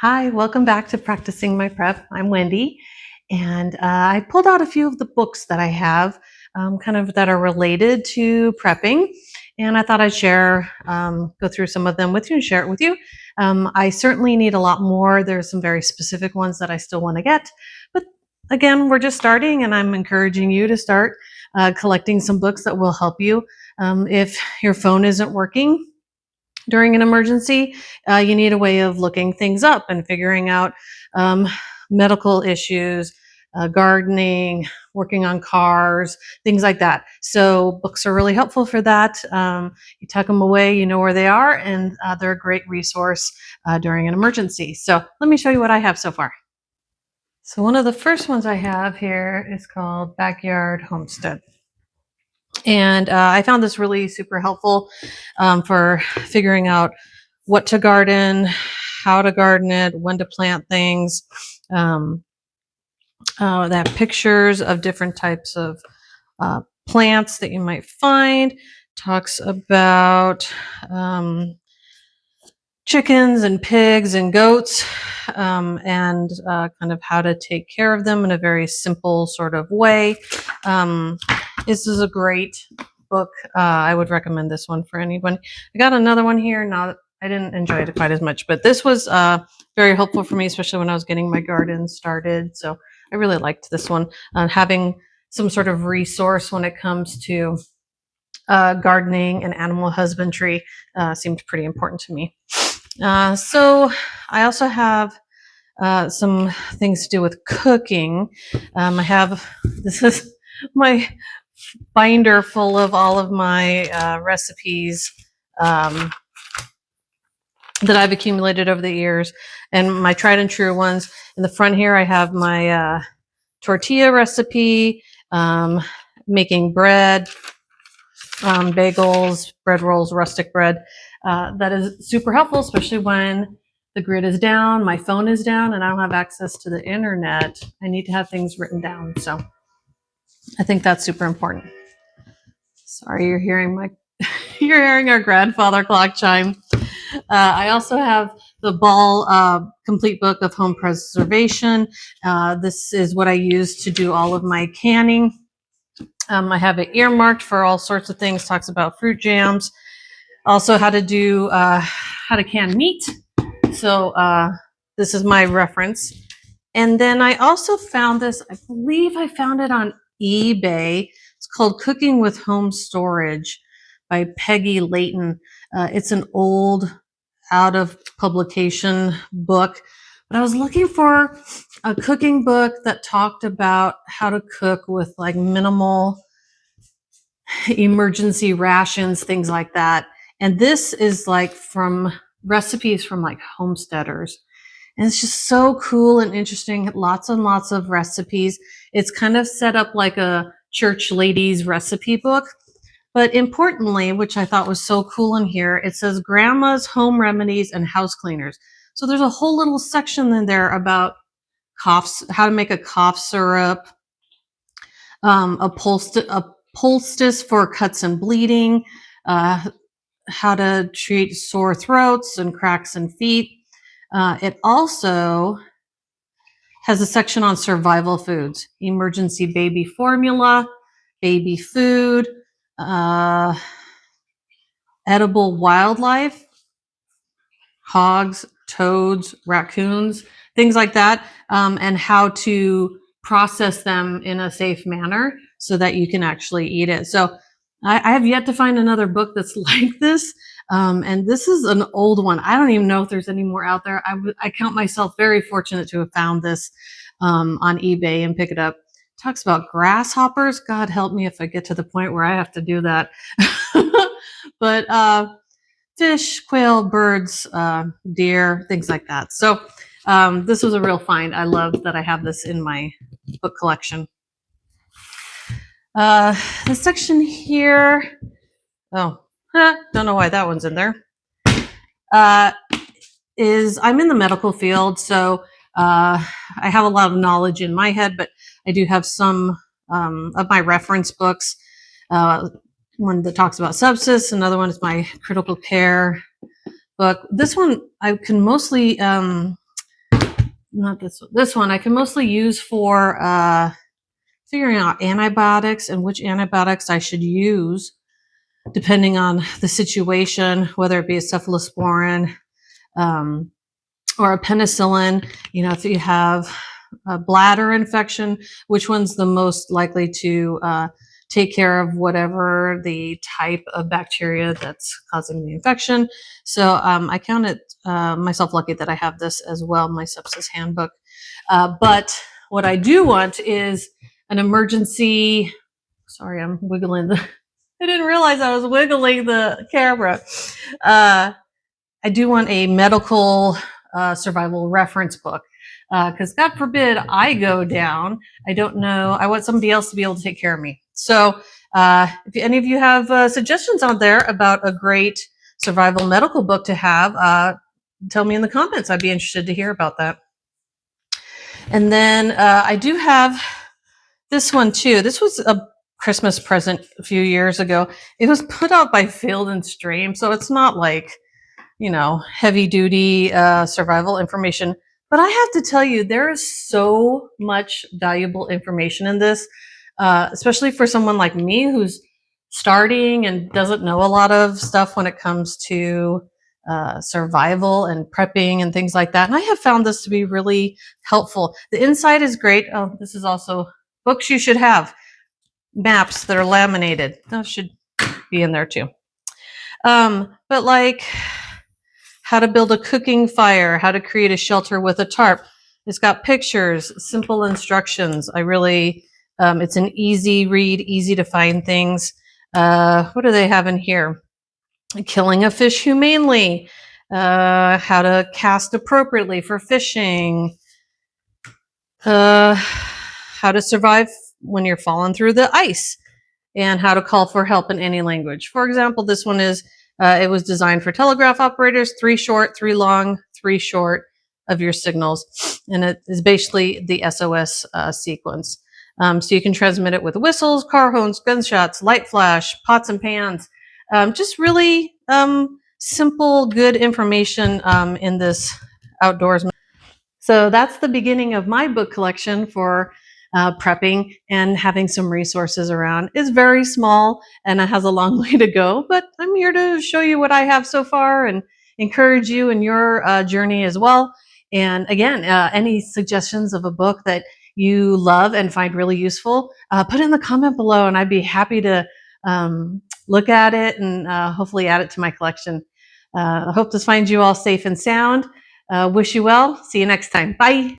Hi, welcome back to Practicing My Prep. I'm Wendy, and I pulled out a few of the books that I have kind of that are related to prepping, and I thought I'd go through some of them with you and share it with you. I certainly need a lot more. There's some very specific ones that I still want to get, but again, we're just starting, and I'm encouraging you to start collecting some books that will help you. If your phone isn't working, during an emergency, you need a way of looking things up and figuring out um, medical issues, gardening, working on cars, things like that. So books are really helpful for that. You tuck them away, you know where they are, and they're a great resource during an emergency. So let me show you what I have so far. So one of the first ones I have here is called Backyard Homestead. And I found this really super helpful for figuring out what to garden, how to garden it, when to plant things. They have pictures of different types of plants that you might find. Talks about chickens and pigs and goats, and kind of how to take care of them in a very simple sort of way. This is a great book. I would recommend this one for anyone. I got another one here. I didn't enjoy it quite as much, but this was very helpful for me, especially when I was getting my garden started. So I really liked this one. Having some sort of resource when it comes to gardening and animal husbandry seemed pretty important to me. So I also have some things to do with cooking. This is my binder full of all of my recipes that I've accumulated over the years, and my tried and true ones. In the front here, I have my tortilla recipe, making bread, bagels, bread rolls, rustic bread. That is super helpful, especially when the grid is down, my phone is down, and I don't have access to the internet. I need to have things written down. So I think that's super important. Sorry, you're hearing our grandfather clock chime. I also have the Ball Complete Book of Home Preservation. This is what I use to do all of my canning. I have it earmarked for all sorts of things. Talks about fruit jams, also how to can meat. So this is my reference. And then I also found this. I believe I found it on eBay. It's called Cooking with Home Storage by Peggy Layton. It's an old, out of publication book, but I was looking for a cooking book that talked about how to cook with like minimal emergency rations, things like that. And this is like from recipes from like homesteaders. And it's just so cool and interesting. Lots and lots of recipes. It's kind of set up like a church ladies recipe book. But importantly, which I thought was so cool in here, it says grandma's home remedies and house cleaners. So there's a whole little section in there about coughs, how to make a cough syrup, a poultice for cuts and bleeding, how to treat sore throats and cracks in feet. It also has a section on survival foods, emergency baby formula, baby food, edible wildlife, hogs, toads, raccoons, things like that, and how to process them in a safe manner so that you can actually eat it. So I have yet to find another book that's like this. And this is an old one. I don't even know if there's any more out there. I count myself very fortunate to have found this on eBay and pick it up. It talks about grasshoppers. God help me if I get to the point where I have to do that. But fish, quail, birds, deer, things like that. So this was a real find. I love that I have this in my book collection. The section here, don't know why that one's in there, is I'm in the medical field, so I have a lot of knowledge in my head, but I do have some of my reference books. One that talks about sepsis, another one is my critical care book. This one I can mostly not this one. This one I can mostly use for figuring out antibiotics and which antibiotics I should use depending on the situation, whether it be a cephalosporin or a penicillin. You know, if you have a bladder infection, which one's the most likely to take care of whatever the type of bacteria that's causing the infection. So I count it myself lucky that I have this as well, my sepsis handbook. But what I do want is an emergency. Sorry, I'm wiggling the. I didn't realize I was wiggling the camera. I do want a medical survival reference book because God forbid I go down. I don't know. I want somebody else to be able to take care of me. So if any of you have suggestions out there about a great survival medical book to have, tell me in the comments. I'd be interested to hear about that. And then I do have this one too. This was a Christmas present a few years ago. It was put out by Field and Stream, so it's not like, you know, heavy duty survival information. But I have to tell you, there is so much valuable information in this, especially for someone like me who's starting and doesn't know a lot of stuff when it comes to survival and prepping and things like that. And I have found this to be really helpful. The inside is great. Oh, this is also books you should have. Maps that are laminated. Those should be in there too. But like how to build a cooking fire, how to create a shelter with a tarp. It's got pictures, simple instructions. I really, it's an easy read, easy to find things. What do they have in here? Killing a fish humanely, how to cast appropriately for fishing, how to survive when you're falling through the ice, and how to call for help in any language. For example, this one is, it was designed for telegraph operators, 3 short, 3 long, 3 short of your signals. And it is basically the SOS sequence. So you can transmit it with whistles, car horns, gunshots, light flash, pots and pans. Just really simple, good information in this outdoors. So that's the beginning of my book collection for prepping and having some resources around. It's very small and it has a long way to go, but I'm here to show you what I have so far and encourage you in your journey as well. And again, any suggestions of a book that you love and find really useful, put in the comment below and I'd be happy to look at it and hopefully add it to my collection. I hope this finds you all safe and sound. Wish you well. See you next time. Bye.